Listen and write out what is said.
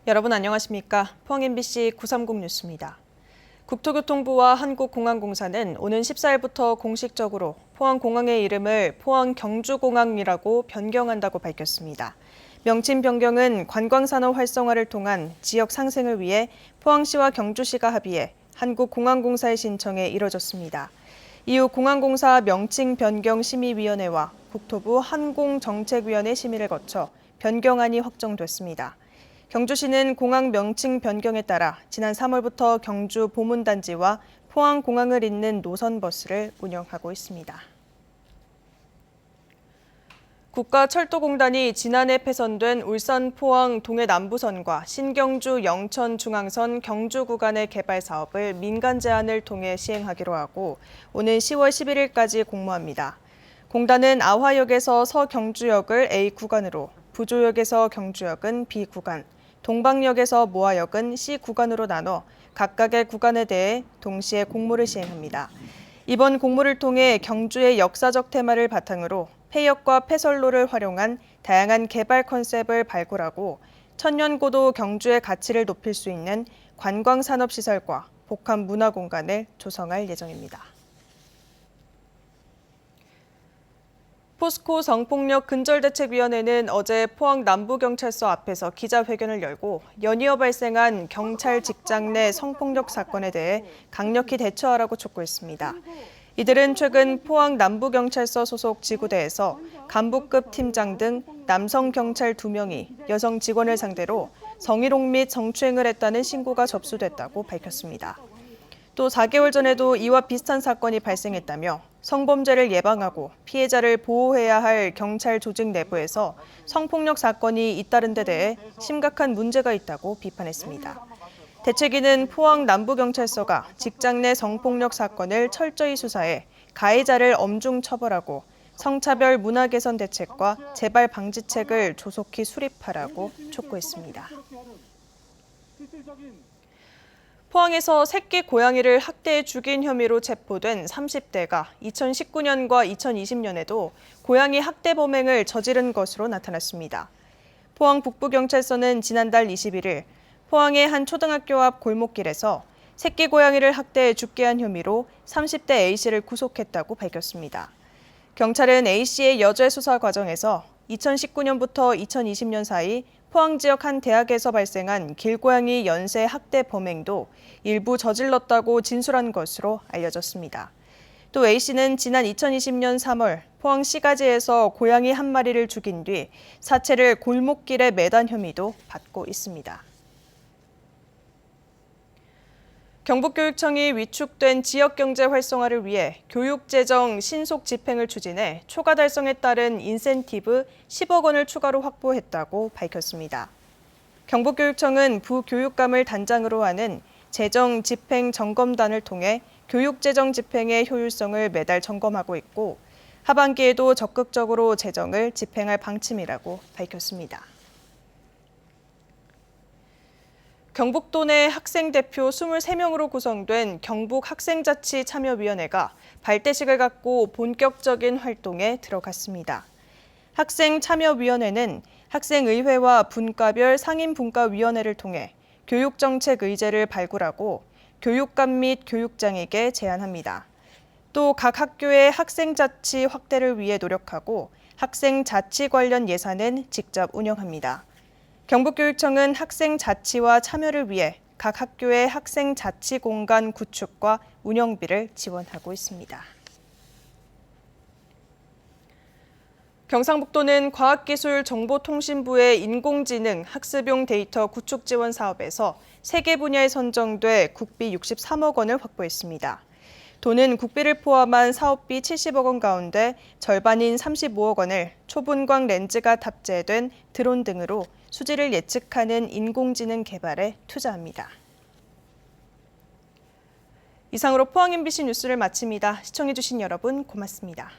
여러분 안녕하십니까? 포항 MBC 930 뉴스입니다. 국토교통부와 한국공항공사는 오는 14일부터 공식적으로 포항공항의 이름을 포항경주공항이라고 변경한다고 밝혔습니다. 명칭 변경은 관광산업 활성화를 통한 지역 상생을 위해 포항시와 경주시가 합의해 한국공항공사의 신청에 이뤄졌습니다. 이후 공항공사 명칭 변경 심의위원회와 국토부 항공정책위원회 심의를 거쳐 변경안이 확정됐습니다. 경주시는 공항 명칭 변경에 따라 지난 3월부터 경주 보문단지와 포항공항을 잇는 노선버스를 운영하고 있습니다. 국가철도공단이 지난해 폐선된 울산 포항 동해 남부선과 신경주 영천 중앙선 경주 구간의 개발 사업을 민간 제안을 통해 시행하기로 하고 오는 10월 11일까지 공모합니다. 공단은 아화역에서 서경주역을 A 구간으로, 부조역에서 경주역은 B 구간, 동방역에서 모화역은 C 구간으로 나눠 각각의 구간에 대해 동시에 공모를 시행합니다. 이번 공모를 통해 경주의 역사적 테마를 바탕으로 폐역과 폐선로를 활용한 다양한 개발 컨셉을 발굴하고 천년고도 경주의 가치를 높일 수 있는 관광산업시설과 복합문화공간을 조성할 예정입니다. 포스코 성폭력 근절대책위원회는 어제 포항 남부경찰서 앞에서 기자회견을 열고 연이어 발생한 경찰 직장 내 성폭력 사건에 대해 강력히 대처하라고 촉구했습니다. 이들은 최근 포항 남부경찰서 소속 지구대에서 간부급 팀장 등 남성 경찰 2명이 여성 직원을 상대로 성희롱 및 성추행을 했다는 신고가 접수됐다고 밝혔습니다. 또 4개월 전에도 이와 비슷한 사건이 발생했다며 성범죄를 예방하고 피해자를 보호해야 할 경찰 조직 내부에서 성폭력 사건이 잇따른 데 대해 심각한 문제가 있다고 비판했습니다. 대책위는 포항 남부경찰서가 직장 내 성폭력 사건을 철저히 수사해 가해자를 엄중 처벌하고 성차별 문화 개선 대책과 재발 방지책을 조속히 수립하라고 촉구했습니다. 포항에서 새끼 고양이를 학대해 죽인 혐의로 체포된 30대가 2019년과 2020년에도 고양이 학대 범행을 저지른 것으로 나타났습니다. 포항 북부경찰서는 지난달 21일 포항의 한 초등학교 앞 골목길에서 새끼 고양이를 학대해 죽게 한 혐의로 30대 A씨를 구속했다고 밝혔습니다. 경찰은 A씨의 여죄 수사 과정에서 2019년부터 2020년 사이 포항 지역 한 대학에서 발생한 길고양이 연쇄 학대 범행도 일부 저질렀다고 진술한 것으로 알려졌습니다. 또 A씨는 지난 2020년 3월 포항 시가지에서 고양이 한 마리를 죽인 뒤 사체를 골목길에 매단 혐의도 받고 있습니다. 경북교육청이 위축된 지역경제 활성화를 위해 교육재정 신속 집행을 추진해 초과 달성에 따른 인센티브 10억 원을 추가로 확보했다고 밝혔습니다. 경북교육청은 부교육감을 단장으로 하는 재정집행점검단을 통해 교육재정 집행의 효율성을 매달 점검하고 있고 하반기에도 적극적으로 재정을 집행할 방침이라고 밝혔습니다. 경북도 내 학생대표 23명으로 구성된 경북학생자치참여위원회가 발대식을 갖고 본격적인 활동에 들어갔습니다. 학생참여위원회는 학생의회와 분과별 상임분과위원회를 통해 교육정책 의제를 발굴하고 교육감 및 교육장에게 제안합니다. 또 각 학교의 학생자치 확대를 위해 노력하고 학생자치 관련 예산은 직접 운영합니다. 경북교육청은 학생 자치와 참여를 위해 각 학교의 학생 자치 공간 구축과 운영비를 지원하고 있습니다. 경상북도는 과학기술정보통신부의 인공지능 학습용 데이터 구축 지원 사업에서 3개 분야에 선정돼 국비 63억 원을 확보했습니다. 도는 국비를 포함한 사업비 70억 원 가운데 절반인 35억 원을 초분광 렌즈가 탑재된 드론 등으로 수질을 예측하는 인공지능 개발에 투자합니다. 이상으로 포항 MBC 뉴스를 마칩니다. 시청해주신 여러분 고맙습니다.